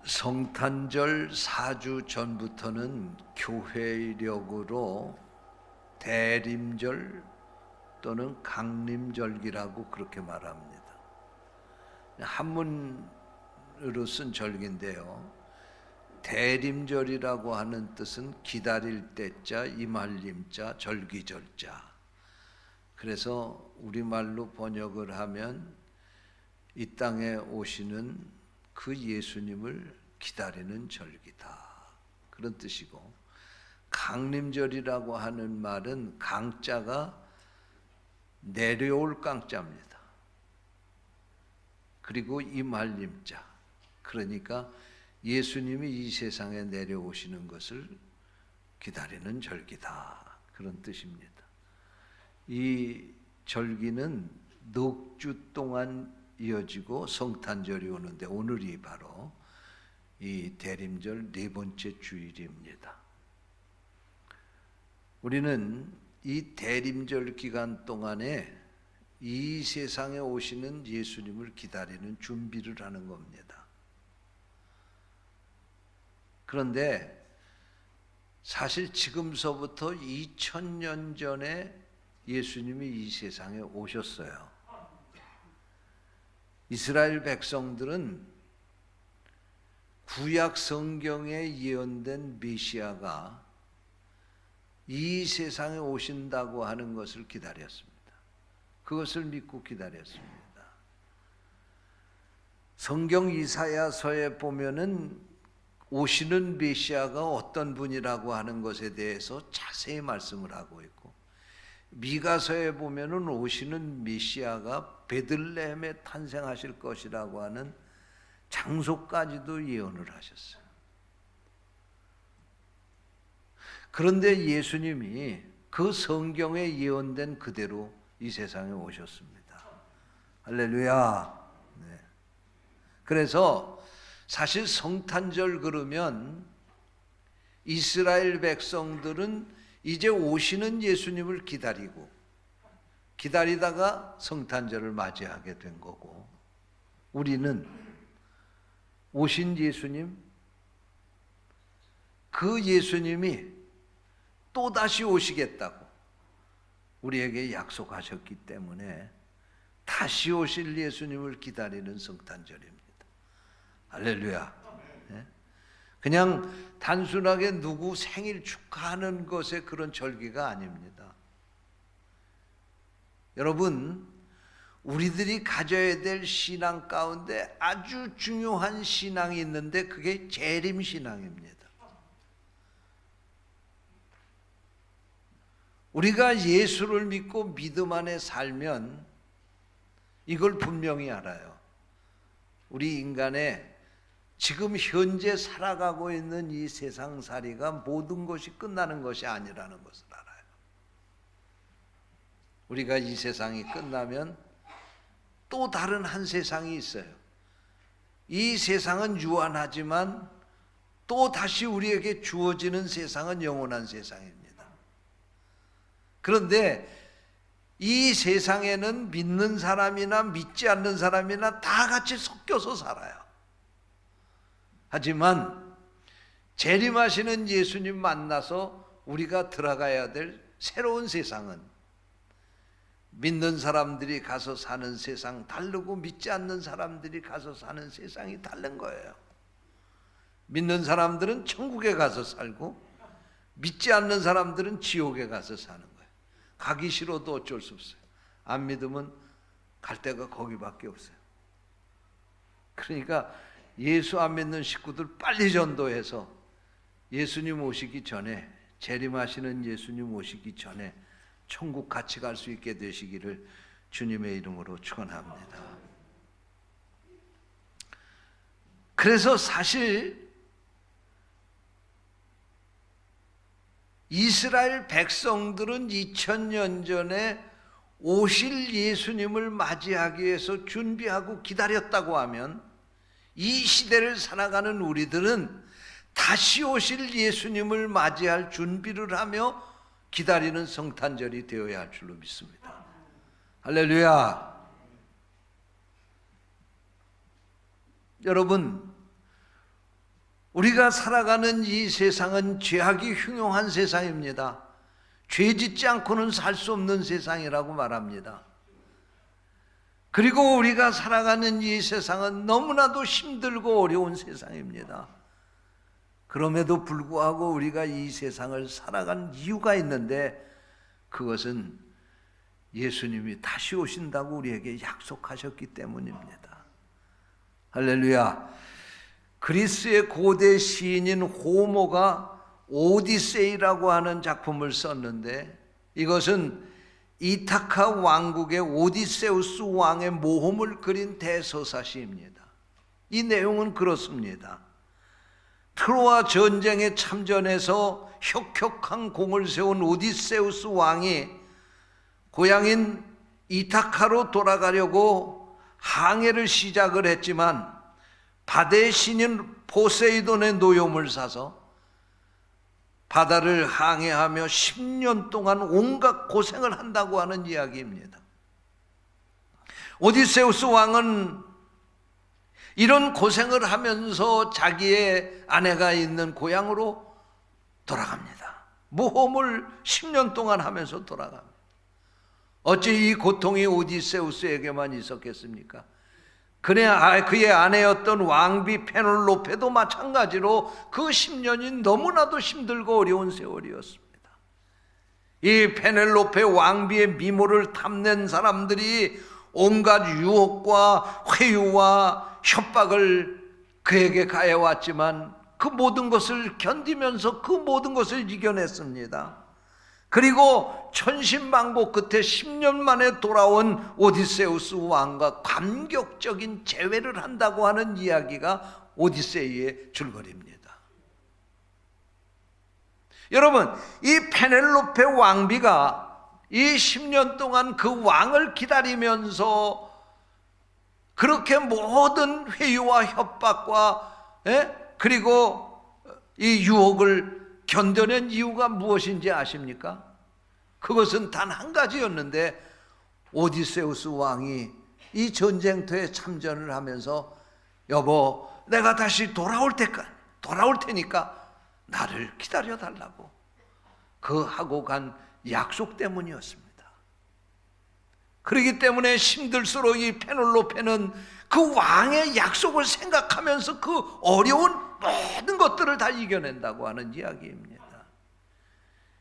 성탄절 4주 전부터는 교회력으로 대림절 또는 강림절기라고 그렇게 말합니다. 한문으로 쓴 절기인데요. 대림절이라고 하는 뜻은 기다릴 때자, 임할림자, 절기절자. 그래서 우리말로 번역을 하면 이 땅에 오시는 그 예수님을 기다리는 절기다, 그런 뜻이고, 강림절이라고 하는 말은 강자가 내려올 강자입니다. 그리고 임할림자, 그러니까 예수님이 이 세상에 내려오시는 것을 기다리는 절기다, 그런 뜻입니다. 이 절기는 넉 주 동안 이어지고 성탄절이 오는데 오늘이 바로 이 대림절 네 번째 주일입니다. 우리는 이 대림절 기간 동안에 이 세상에 오시는 예수님을 기다리는 준비를 하는 겁니다. 그런데 사실 지금서부터 2000년 전에 예수님이 이 세상에 오셨어요. 이스라엘 백성들은 구약 성경에 예언된 메시아가 이 세상에 오신다고 하는 것을 기다렸습니다. 그것을 믿고 기다렸습니다. 성경 이사야서에 보면은 오시는 메시아가 어떤 분이라고 하는 것에 대해서 자세히 말씀을 하고 있고, 미가서에 보면은 오시는 메시아가 베들레헴에 탄생하실 것이라고 하는 장소까지도 예언을 하셨어요. 그런데 예수님이 그 성경에 예언된 그대로 이 세상에 오셨습니다. 할렐루야. 네. 그래서 사실 성탄절 그러면 이스라엘 백성들은 이제 오시는 예수님을 기다리다가 성탄절을 맞이하게 된 거고, 우리는 오신 예수님, 그 예수님이 또다시 오시겠다고 우리에게 약속하셨기 때문에 다시 오실 예수님을 기다리는 성탄절입니다. 할렐루야. 네? 그냥 단순하게 누구 생일 축하하는 것의 그런 절기가 아닙니다. 여러분, 우리들이 가져야 될 신앙 가운데 아주 중요한 신앙이 있는데 그게 재림신앙입니다. 우리가 예수를 믿고 믿음 안에 살면 이걸 분명히 알아요. 우리 인간의 지금 현재 살아가고 있는 이 세상살이가 모든 것이 끝나는 것이 아니라는 것을 알아요. 우리가 이 세상이 끝나면 또 다른 한 세상이 있어요. 이 세상은 유한하지만 또 다시 우리에게 주어지는 세상은 영원한 세상입니다. 그런데 이 세상에는 믿는 사람이나 믿지 않는 사람이나 다 같이 섞여서 살아요. 하지만 재림하시는 예수님 만나서 우리가 들어가야 될 새로운 세상은 믿는 사람들이 가서 사는 세상 다르고 믿지 않는 사람들이 가서 사는 세상이 다른 거예요. 믿는 사람들은 천국에 가서 살고 믿지 않는 사람들은 지옥에 가서 사는 거예요. 가기 싫어도 어쩔 수 없어요. 안 믿으면 갈 데가 거기밖에 없어요. 그러니까 예수 안 믿는 식구들 빨리 전도해서 예수님 오시기 전에, 재림하시는 예수님 오시기 전에 천국 같이 갈 수 있게 되시기를 주님의 이름으로 축원합니다. 그래서 사실 이스라엘 백성들은 2000년 전에 오실 예수님을 맞이하기 위해서 준비하고 기다렸다고 하면, 이 시대를 살아가는 우리들은 다시 오실 예수님을 맞이할 준비를 하며 기다리는 성탄절이 되어야 할 줄로 믿습니다. 할렐루야. 여러분, 우리가 살아가는 이 세상은 죄악이 흉흉한 세상입니다. 죄 짓지 않고는 살 수 없는 세상이라고 말합니다. 그리고 우리가 살아가는 이 세상은 너무나도 힘들고 어려운 세상입니다. 그럼에도 불구하고 우리가 이 세상을 살아간 이유가 있는데, 그것은 예수님이 다시 오신다고 우리에게 약속하셨기 때문입니다. 할렐루야. 그리스의 고대 시인인 호모가 오디세이라고 하는 작품을 썼는데, 이것은 이타카 왕국의 오디세우스 왕의 모험을 그린 대서사시입니다. 이 내용은 그렇습니다. 트로아 전쟁에 참전해서 혁혁한 공을 세운 오디세우스 왕이 고향인 이타카로 돌아가려고 항해를 시작을 했지만, 바다의 신인 포세이돈의 노여움을 사서 바다를 항해하며 10년 동안 온갖 고생을 한다고 하는 이야기입니다. 오디세우스 왕은 이런 고생을 하면서 자기의 아내가 있는 고향으로 돌아갑니다. 모험을 10년 동안 하면서 돌아갑니다. 어찌 이 고통이 오디세우스에게만 있었겠습니까? 그의 아내였던 왕비 페넬로페도 마찬가지로 그 10년이 너무나도 힘들고 어려운 세월이었습니다. 이 페넬로페 왕비의 미모를 탐낸 사람들이 온갖 유혹과 회유와 협박을 그에게 가해왔지만 그 모든 것을 견디면서 그 모든 것을 이겨냈습니다. 그리고 천신만고 끝에 10년 만에 돌아온 오디세우스 왕과 감격적인 재회를 한다고 하는 이야기가 오디세이의 줄거리입니다. 여러분, 이 페넬로페 왕비가 이 10년 동안 그 왕을 기다리면서 그렇게 모든 회유와 협박과 그리고 이 유혹을 견뎌낸 이유가 무엇인지 아십니까? 그것은 단 한 가지였는데, 오디세우스 왕이 이 전쟁터에 참전을 하면서 여보, 내가 다시 돌아올 테니까 나를 기다려달라고 그 하고 간 약속 때문이었습니다. 그렇기 때문에 힘들수록 이 페넬로페는 그 왕의 약속을 생각하면서 그 어려운 모든 것들을 다 이겨낸다고 하는 이야기입니다.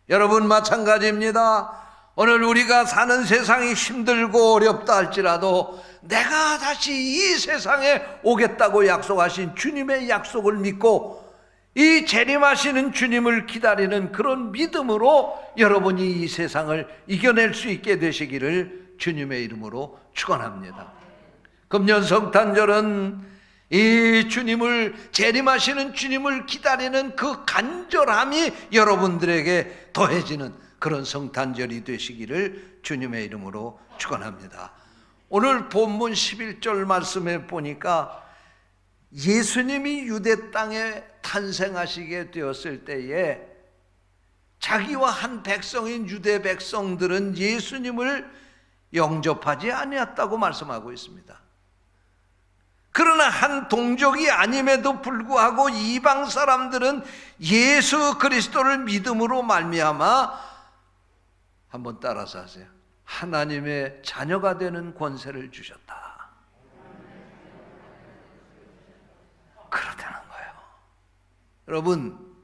여러분, 마찬가지입니다. 오늘 우리가 사는 세상이 힘들고 어렵다 할지라도 내가 다시 이 세상에 오겠다고 약속하신 주님의 약속을 믿고 이 재림하시는 주님을 기다리는 그런 믿음으로 여러분이 이 세상을 이겨낼 수 있게 되시기를 주님의 이름으로 축원합니다. 금년 성탄절은 이 주님을, 재림하시는 주님을 기다리는 그 간절함이 여러분들에게 더해지는 그런 성탄절이 되시기를 주님의 이름으로 축원합니다. 오늘 본문 11절 말씀에 보니까 예수님이 유대 땅에 탄생하시게 되었을 때에 자기와 한 백성인 유대 백성들은 예수님을 영접하지 아니었다고 말씀하고 있습니다. 그러나 한 동족이 아님에도 불구하고 이방 사람들은 예수 그리스도를 믿음으로 말미암아, 한번 따라서 하세요. 하나님의 자녀가 되는 권세를 주셨다. 그렇다는 거예요. 여러분,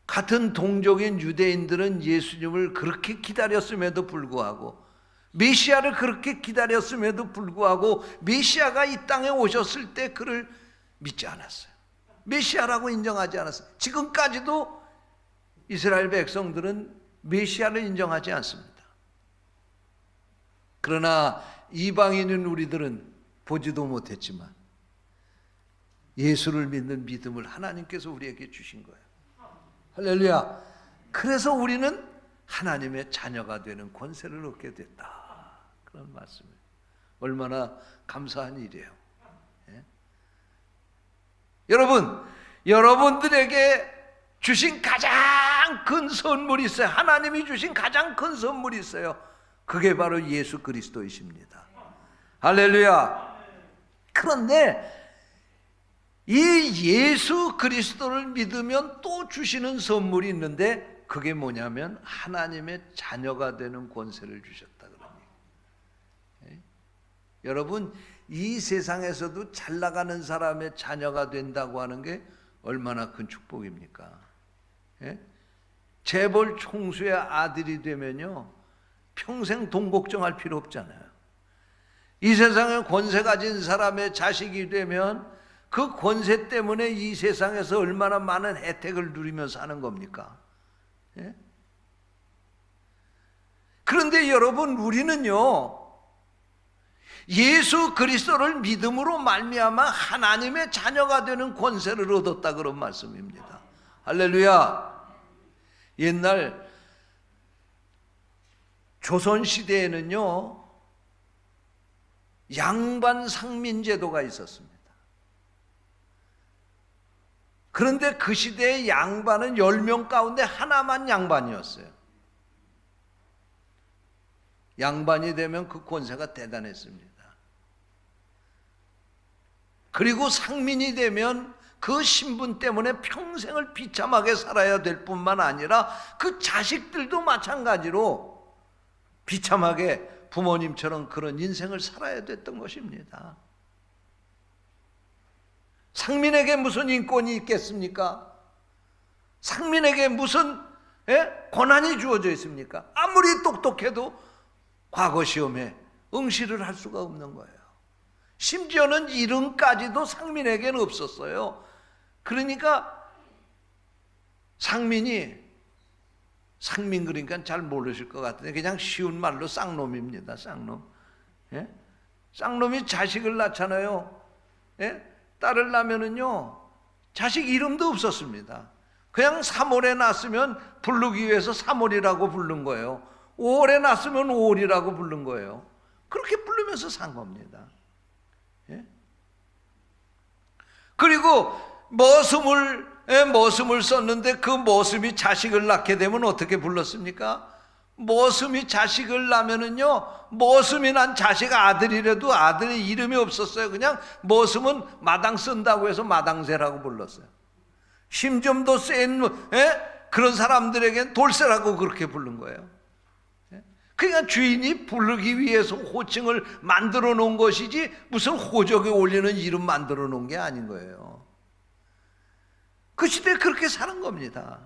같은 동족인 유대인들은 예수님을 그렇게 기다렸음에도 불구하고, 메시아를 그렇게 기다렸음에도 불구하고 메시아가 이 땅에 오셨을 때 그를 믿지 않았어요. 메시아라고 인정하지 않았어요. 지금까지도 이스라엘 백성들은 메시아를 인정하지 않습니다. 그러나 이방인인 우리들은 보지도 못했지만 예수를 믿는 믿음을 하나님께서 우리에게 주신 거예요. 할렐루야. 그래서 우리는 하나님의 자녀가 되는 권세를 얻게 됐다. 그런 말씀이에요. 얼마나 감사한 일이에요. 예? 여러분들에게 주신 가장 큰 선물이 있어요. 하나님이 주신 가장 큰 선물이 있어요. 그게 바로 예수 그리스도이십니다. 할렐루야. 그런데 이 예수 그리스도를 믿으면 또 주시는 선물이 있는데 그게 뭐냐면 하나님의 자녀가 되는 권세를 주셨다 그러니. 여러분, 이 세상에서도 잘 나가는 사람의 자녀가 된다고 하는 게 얼마나 큰 축복입니까? 재벌 총수의 아들이 되면요 평생 돈 걱정할 필요 없잖아요. 이 세상에 권세 가진 사람의 자식이 되면 그 권세 때문에 이 세상에서 얼마나 많은 혜택을 누리며 사는 겁니까? 그런데 여러분, 우리는요 예수 그리스도를 믿음으로 말미암아 하나님의 자녀가 되는 권세를 얻었다 그런 말씀입니다. 할렐루야. 옛날 조선시대에는요 양반 상민제도가 있었습니다. 그런데 그 시대의 양반은 10명 가운데 하나만 양반이었어요. 양반이 되면 그 권세가 대단했습니다. 그리고 상민이 되면 그 신분 때문에 평생을 비참하게 살아야 될 뿐만 아니라 그 자식들도 마찬가지로 비참하게 부모님처럼 그런 인생을 살아야 됐던 것입니다. 상민에게 무슨 인권이 있겠습니까? 상민에게 무슨 권한이 주어져 있습니까? 아무리 똑똑해도 과거 시험에 응시를 할 수가 없는 거예요. 심지어는 이름까지도 상민에게는 없었어요. 그러니까 상민 그러니까 잘 모르실 것 같은데 그냥 쉬운 말로 쌍놈입니다. 쌍놈. 쌍놈이 자식을 낳잖아요. 딸을 낳으면은요 자식 이름도 없었습니다. 그냥 3월에 낳았으면 부르기 위해서 3월이라고 부른 거예요. 5월에 낳았으면 5월이라고 부른 거예요. 그렇게 부르면서 산 겁니다. 그리고 머슴을 썼는데 그 머슴이 자식을 낳게 되면 어떻게 불렀습니까? 머슴이 자식을 낳으면은요 머슴이 난 자식 아들이라도 아들의 이름이 없었어요. 그냥 머슴은 마당 쓴다고 해서 마당새라고 불렀어요. 힘 좀 더 센 그런 사람들에겐 돌쇠라고 그렇게 부른 거예요. 그러니까 주인이 부르기 위해서 호칭을 만들어 놓은 것이지 무슨 호적에 올리는 이름 만들어 놓은 게 아닌 거예요. 그 시대에 그렇게 사는 겁니다.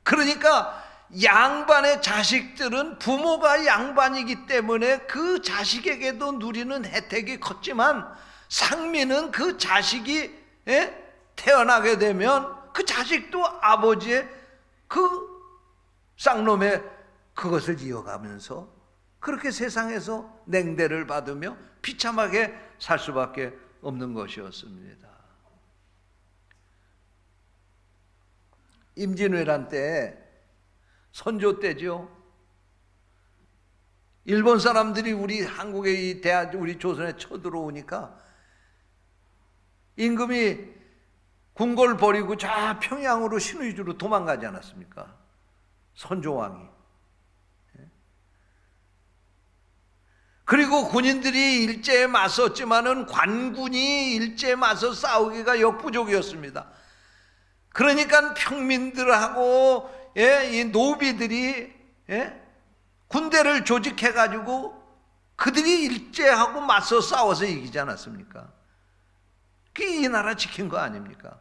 그러니까 양반의 자식들은 부모가 양반이기 때문에 그 자식에게도 누리는 혜택이 컸지만 상민은 그 자식이 태어나게 되면 그 자식도 아버지의 그 쌍놈의 그것을 이어가면서 그렇게 세상에서 냉대를 받으며 비참하게 살 수밖에 없는 것이었습니다. 임진왜란 때 선조 때죠. 일본 사람들이 우리 한국에 우리 조선에 쳐들어오니까 임금이 궁궐 버리고 저 평양으로 신의주로 도망가지 않았습니까? 선조왕이. 그리고 군인들이 일제에 맞섰지만은 관군이 일제에 맞서 싸우기가 역부족이었습니다. 그러니까 평민들하고 이 노비들이 군대를 조직해가지고 그들이 일제하고 맞서 싸워서 이기지 않았습니까? 그게 이 나라 지킨 거 아닙니까?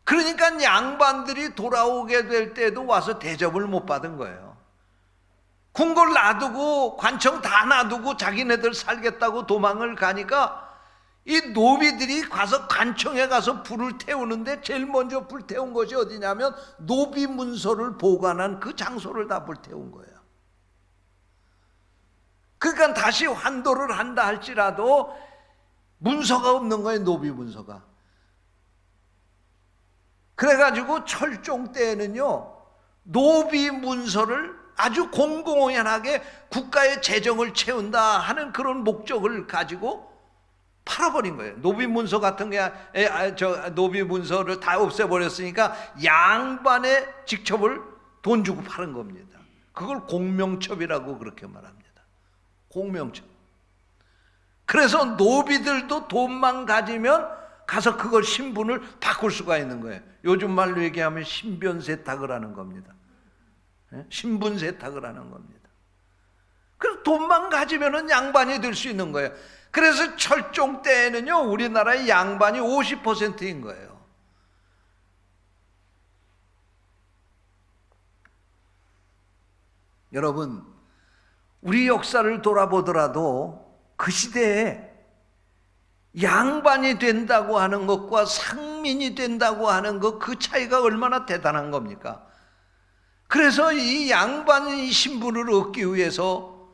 그러니까 양반들이 돌아오게 될 때도 와서 대접을 못 받은 거예요. 궁궐 놔두고 관청 다 놔두고 자기네들 살겠다고 도망을 가니까 이 노비들이 가서 관청에 가서 불을 태우는데 제일 먼저 불태운 것이 어디냐면 노비 문서를 보관한 그 장소를 다 불태운 거예요. 그러니까 다시 환도를 한다 할지라도 문서가 없는 거예요. 노비 문서가. 그래가지고 철종 때에는요 노비 문서를 아주 공공연하게 국가의 재정을 채운다 하는 그런 목적을 가지고 팔아버린 거예요. 노비 문서 같은 게 노비 문서를 다 없애버렸으니까 양반의 직첩을 돈 주고 파는 겁니다. 그걸 공명첩이라고 그렇게 말합니다. 공명첩. 그래서 노비들도 돈만 가지면 가서 그걸 신분을 바꿀 수가 있는 거예요. 요즘 말로 얘기하면 신변 세탁을 하는 겁니다. 신분 세탁을 하는 겁니다. 그래서 돈만 가지면 양반이 될 수 있는 거예요. 그래서 철종 때에는요, 우리나라의 양반이 50%인 거예요. 여러분, 우리 역사를 돌아보더라도 그 시대에 양반이 된다고 하는 것과 상민이 된다고 하는 것, 그 차이가 얼마나 대단한 겁니까? 그래서 이 양반의 신분을 얻기 위해서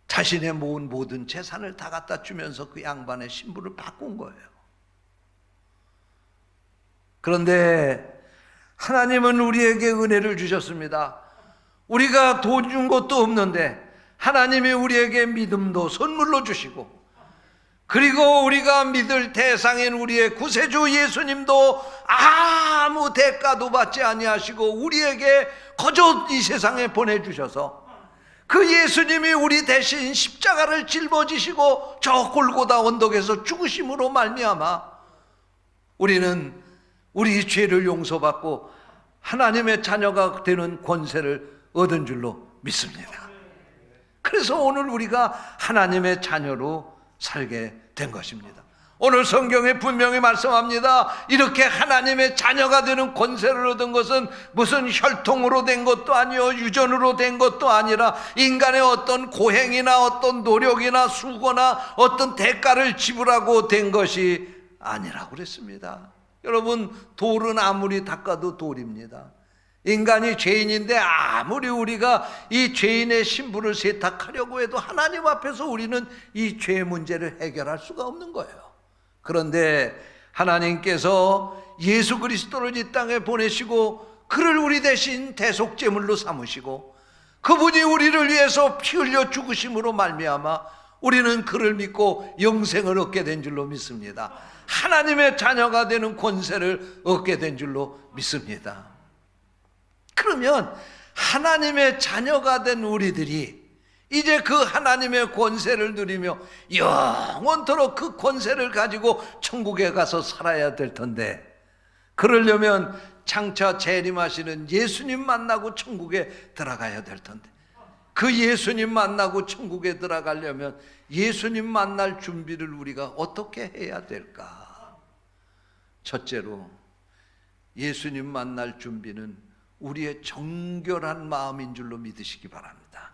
자신의 모은 모든 재산을 다 갖다 주면서 그 양반의 신분을 바꾼 거예요. 그런데 하나님은 우리에게 은혜를 주셨습니다. 우리가 돈 준 것도 없는데 하나님이 우리에게 믿음도 선물로 주시고, 그리고 우리가 믿을 대상인 우리의 구세주 예수님도 아무 대가도 받지 아니하시고 우리에게 거저 이 세상에 보내주셔서 그 예수님이 우리 대신 십자가를 짊어지시고 저 골고다 언덕에서 죽으심으로 말미암아 우리는 우리 죄를 용서받고 하나님의 자녀가 되는 권세를 얻은 줄로 믿습니다. 그래서 오늘 우리가 하나님의 자녀로 살게 된 것입니다. 오늘 성경에 분명히 말씀합니다. 이렇게 하나님의 자녀가 되는 권세를 얻은 것은 무슨 혈통으로 된 것도 아니요, 유전으로 된 것도 아니라 인간의 어떤 고행이나 어떤 노력이나 수고나 어떤 대가를 지불하고 된 것이 아니라고 그랬습니다. 여러분, 돌은 아무리 닦아도 돌입니다. 인간이 죄인인데 아무리 우리가 이 죄인의 신분을 세탁하려고 해도 하나님 앞에서 우리는 이 죄 문제를 해결할 수가 없는 거예요. 그런데 하나님께서 예수 그리스도를 이 땅에 보내시고 그를 우리 대신 대속제물로 삼으시고 그분이 우리를 위해서 피 흘려 죽으심으로 말미암아 우리는 그를 믿고 영생을 얻게 된 줄로 믿습니다. 하나님의 자녀가 되는 권세를 얻게 된 줄로 믿습니다. 그러면 하나님의 자녀가 된 우리들이 이제 그 하나님의 권세를 누리며 영원토록 그 권세를 가지고 천국에 가서 살아야 될 텐데, 그러려면 장차 재림하시는 예수님 만나고 천국에 들어가야 될 텐데, 그 예수님 만나고 천국에 들어가려면 예수님 만날 준비를 우리가 어떻게 해야 될까? 첫째로 예수님 만날 준비는 우리의 정결한 마음인 줄로 믿으시기 바랍니다.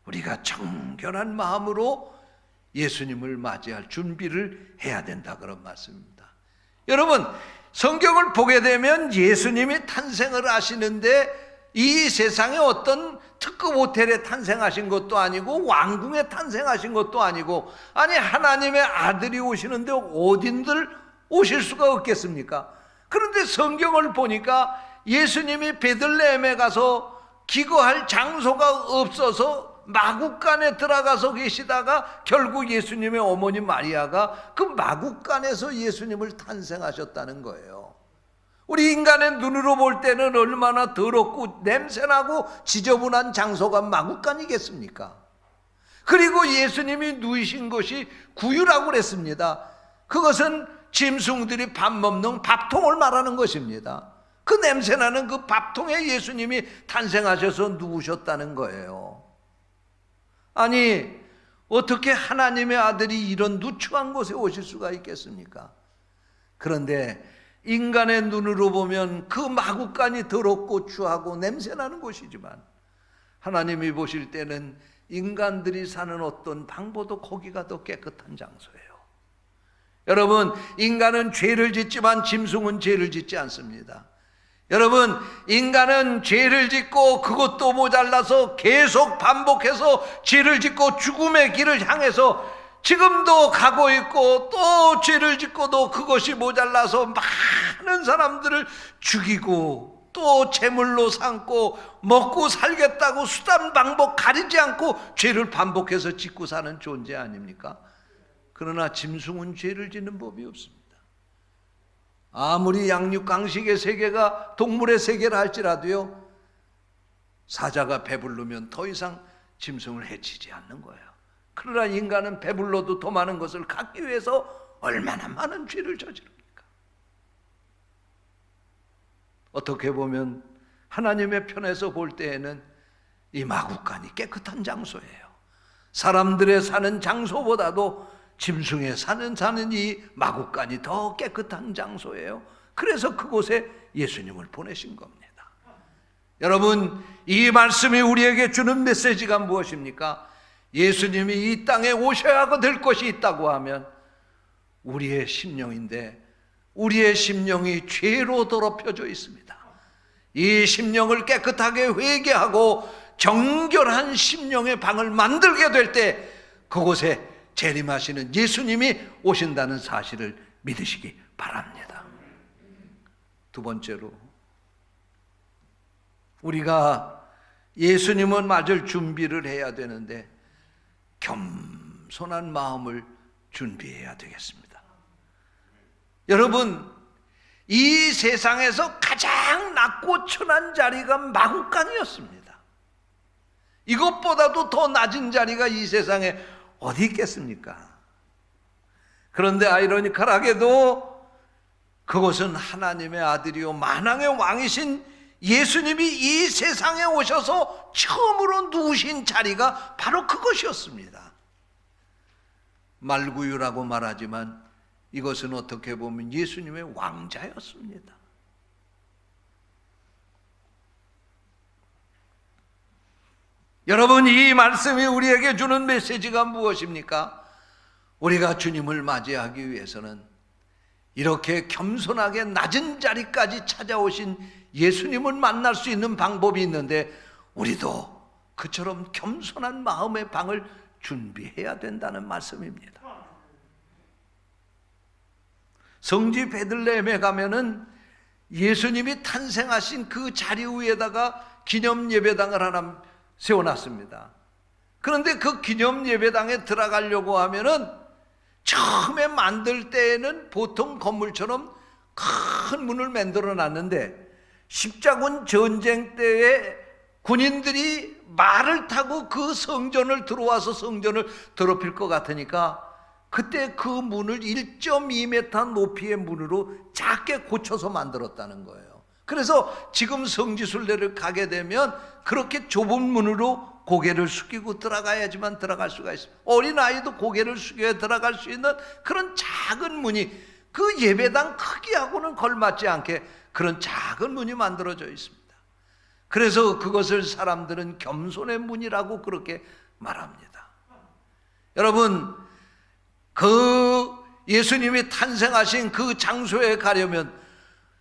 우리가 정결한 마음으로 예수님을 맞이할 준비를 해야 된다, 그런 말씀입니다. 여러분, 성경을 보게 되면 예수님이 탄생을 하시는데 이 세상에 어떤 특급 호텔에 탄생하신 것도 아니고 왕궁에 탄생하신 것도 아니고, 아니 하나님의 아들이 오시는데 어딘들 오실 수가 없겠습니까? 그런데 성경을 보니까 예수님이 베들레헴에 가서 기거할 장소가 없어서 마구간에 들어가서 계시다가 결국 예수님의 어머니 마리아가 그 마구간에서 예수님을 탄생하셨다는 거예요. 우리 인간의 눈으로 볼 때는 얼마나 더럽고 냄새나고 지저분한 장소가 마구간이겠습니까? 그리고 예수님이 누이신 것이 구유라고 그랬습니다. 그것은 짐승들이 밥 먹는 밥통을 말하는 것입니다. 그 냄새나는 그 밥통에 예수님이 탄생하셔서 누우셨다는 거예요. 아니, 어떻게 하나님의 아들이 이런 누추한 곳에 오실 수가 있겠습니까? 그런데 인간의 눈으로 보면 그 마구간이 더럽고 추하고 냄새나는 곳이지만 하나님이 보실 때는 인간들이 사는 어떤 방보도 거기가 더 깨끗한 장소예요. 여러분, 인간은 죄를 짓지만 짐승은 죄를 짓지 않습니다. 여러분, 인간은 죄를 짓고 그것도 모자라서 계속 반복해서 죄를 짓고 죽음의 길을 향해서 지금도 가고 있고, 또 죄를 짓고도 그것이 모자라서 많은 사람들을 죽이고 또 제물로 삼고 먹고 살겠다고 수단 방법 가리지 않고 죄를 반복해서 짓고 사는 존재 아닙니까? 그러나 짐승은 죄를 짓는 법이 없습니다. 아무리 양육강식의 세계가 동물의 세계라 할지라도요, 사자가 배부르면 더 이상 짐승을 해치지 않는 거예요. 그러나 인간은 배불러도 더 많은 것을 갖기 위해서 얼마나 많은 죄를 저지릅니까? 어떻게 보면 하나님의 편에서 볼 때에는 이 마구간이 깨끗한 장소예요. 사람들의 사는 장소보다도 짐승의 사는 이 마구간이 더 깨끗한 장소예요. 그래서 그곳에 예수님을 보내신 겁니다. 여러분, 이 말씀이 우리에게 주는 메시지가 무엇입니까? 예수님이 이 땅에 오셔야 될 것이 있다고 하면 우리의 심령인데, 우리의 심령이 죄로 더럽혀져 있습니다. 이 심령을 깨끗하게 회개하고 정결한 심령의 방을 만들게 될 때 그곳에 재림하시는 예수님이 오신다는 사실을 믿으시기 바랍니다. 두 번째로, 우리가 예수님을 맞을 준비를 해야 되는데 겸손한 마음을 준비해야 되겠습니다. 여러분, 이 세상에서 가장 낮고 천한 자리가 마구간이었습니다. 이것보다도 더 낮은 자리가 이 세상에 어디 있겠습니까? 그런데 아이러니컬하게도 그것은 하나님의 아들이요 만왕의 왕이신 예수님이 이 세상에 오셔서 처음으로 누우신 자리가 바로 그것이었습니다. 말구유라고 말하지만 이것은 어떻게 보면 예수님의 왕자였습니다. 여러분, 이 말씀이 우리에게 주는 메시지가 무엇입니까? 우리가 주님을 맞이하기 위해서는 이렇게 겸손하게 낮은 자리까지 찾아오신 예수님을 만날 수 있는 방법이 있는데 우리도 그처럼 겸손한 마음의 방을 준비해야 된다는 말씀입니다. 성지 베들레헴에 가면은 예수님이 탄생하신 그 자리 위에다가 기념 예배당을 하나 세워놨습니다. 그런데 그 기념 예배당에 들어가려고 하면은 처음에 만들 때에는 보통 건물처럼 큰 문을 만들어 놨는데 십자군 전쟁 때에 군인들이 말을 타고 그 성전을 들어와서 성전을 더럽힐 것 같으니까 그때 그 문을 1.2m 높이의 문으로 작게 고쳐서 만들었다는 거예요. 그래서 지금 성지순례를 가게 되면 그렇게 좁은 문으로 고개를 숙이고 들어가야지만 들어갈 수가 있습니다. 어린아이도 고개를 숙여 들어갈 수 있는 그런 작은 문이 그 예배당 크기하고는 걸맞지 않게 그런 작은 문이 만들어져 있습니다. 그래서 그것을 사람들은 겸손의 문이라고 그렇게 말합니다. 여러분, 그 예수님이 탄생하신 그 장소에 가려면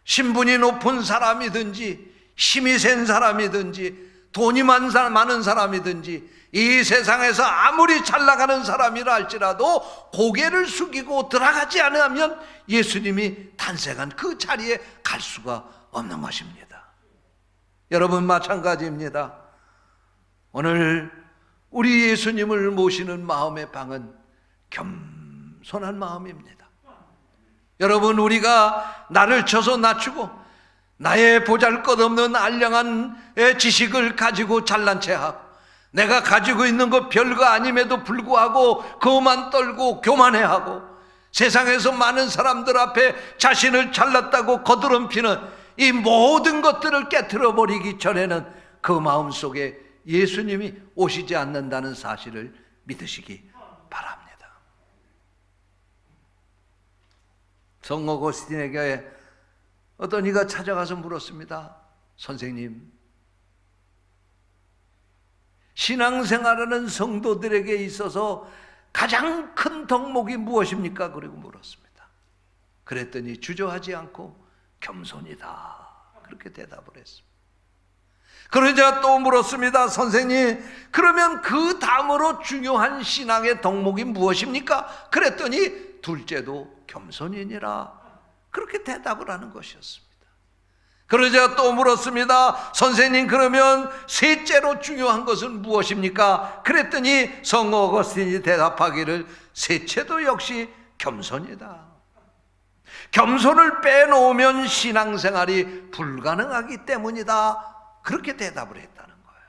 신분이 높은 사람이든지 힘이 센 사람이든지 돈이 많은 사람이든지 이 세상에서 아무리 잘 나가는 사람이라 할지라도 고개를 숙이고 들어가지 않으면 예수님이 탄생한 그 자리에 갈 수가 없는 것입니다. 여러분, 마찬가지입니다. 오늘 우리 예수님을 모시는 마음의 방은 겸손한 마음입니다. 여러분, 우리가 나를 쳐서 낮추고 나의 보잘것없는 알량한 지식을 가지고 잘난 체하고 내가 가지고 있는 것 별거 아님에도 불구하고 그만 떨고 교만해하고 세상에서 많은 사람들 앞에 자신을 잘났다고 거드름피는 이 모든 것들을 깨트려 버리기 전에는 그 마음속에 예수님이 오시지 않는다는 사실을 믿으시기 바랍니다. 성 어거스틴에게 어떤 이가 찾아가서 물었습니다. 선생님, 신앙생활하는 성도들에게 있어서 가장 큰 덕목이 무엇입니까? 그리고 물었습니다. 그랬더니 주저하지 않고 겸손이다, 그렇게 대답을 했습니다. 그러자 또 물었습니다. 선생님, 그러면 그 다음으로 중요한 신앙의 덕목이 무엇입니까? 그랬더니 둘째도 겸손이니라, 그렇게 대답을 하는 것이었습니다. 그러자 또 물었습니다. 선생님, 그러면 셋째로 중요한 것은 무엇입니까? 그랬더니 성 어거스틴이 대답하기를 셋째도 역시 겸손이다. 겸손을 빼놓으면 신앙생활이 불가능하기 때문이다, 그렇게 대답을 했다는 거예요.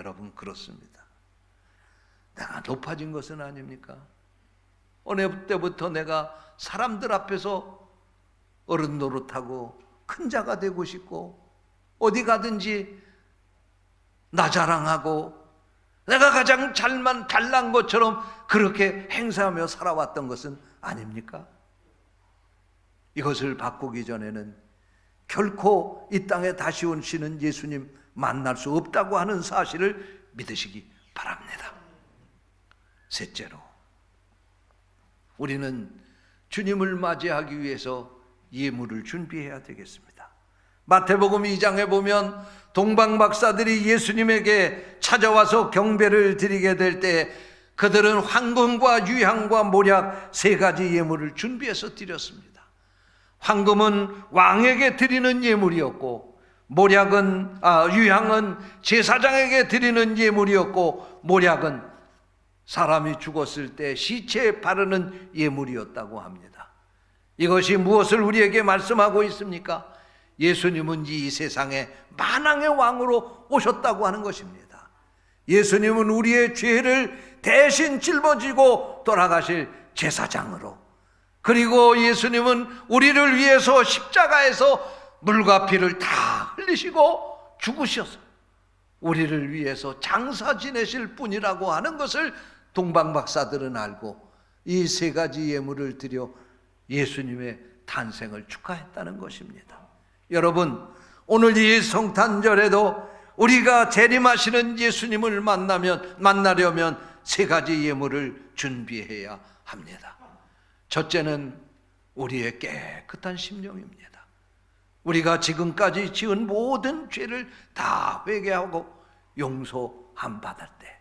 여러분 그렇습니다. 내가 높아진 것은 아닙니까? 어느 때부터 내가 사람들 앞에서 어른 노릇하고 큰 자가 되고 싶고 어디 가든지 나 자랑하고 내가 가장 잘난 것처럼 그렇게 행사하며 살아왔던 것은 아닙니까? 이것을 바꾸기 전에는 결코 이 땅에 다시 오시는 예수님 만날 수 없다고 하는 사실을 믿으시기 바랍니다. 셋째로, 우리는 주님을 맞이하기 위해서 예물을 준비해야 되겠습니다. 마태복음 2장에 보면 동방박사들이 예수님에게 찾아와서 경배를 드리게 될 때 그들은 황금과 유향과 모략 세 가지 예물을 준비해서 드렸습니다. 황금은 왕에게 드리는 예물이었고 유향은 제사장에게 드리는 예물이었고 모략은 사람이 죽었을 때 시체에 바르는 예물이었다고 합니다. 이것이 무엇을 우리에게 말씀하고 있습니까? 예수님은 이 세상에 만왕의 왕으로 오셨다고 하는 것입니다. 예수님은 우리의 죄를 대신 짊어지고 돌아가실 제사장으로, 그리고 예수님은 우리를 위해서 십자가에서 물과 피를 다 흘리시고 죽으셔서 우리를 위해서 장사 지내실 분이라고 하는 것을 동방박사들은 알고 이 세 가지 예물을 드려 예수님의 탄생을 축하했다는 것입니다. 여러분, 오늘 이 성탄절에도 우리가 재림하시는 예수님을 만나려면 세 가지 예물을 준비해야 합니다. 첫째는 우리의 깨끗한 심령입니다. 우리가 지금까지 지은 모든 죄를 다 회개하고 용서함 받을 때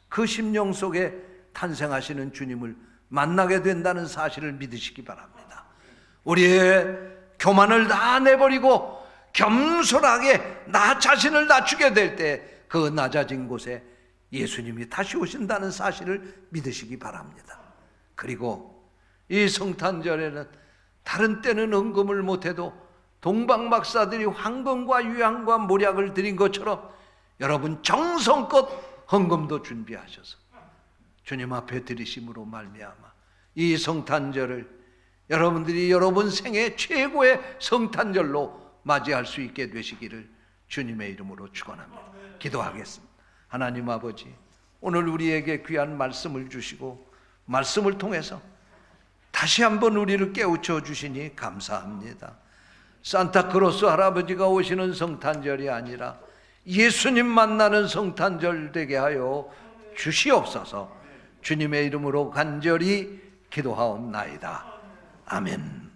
그 심령 속에 탄생하시는 주님을 만나게 된다는 사실을 믿으시기 바랍니다. 우리의 교만을 다 내버리고 겸손하게 나 자신을 낮추게 될 때 그 낮아진 곳에 예수님이 다시 오신다는 사실을 믿으시기 바랍니다. 그리고 이 성탄절에는 다른 때는 헌금을 못해도 동방박사들이 황금과 유향과 모략을 드린 것처럼 여러분 정성껏 헌금도 준비하셔서 주님 앞에 드리심으로 말미암아 이 성탄절을 여러분들이 여러분 생애 최고의 성탄절로 맞이할 수 있게 되시기를 주님의 이름으로 축원합니다. 기도하겠습니다. 하나님 아버지, 오늘 우리에게 귀한 말씀을 주시고 말씀을 통해서 다시 한번 우리를 깨우쳐 주시니 감사합니다. 산타크로스 할아버지가 오시는 성탄절이 아니라 예수님 만나는 성탄절 되게 하여 주시옵소서. 주님의 이름으로 간절히 기도하옵나이다. 아멘.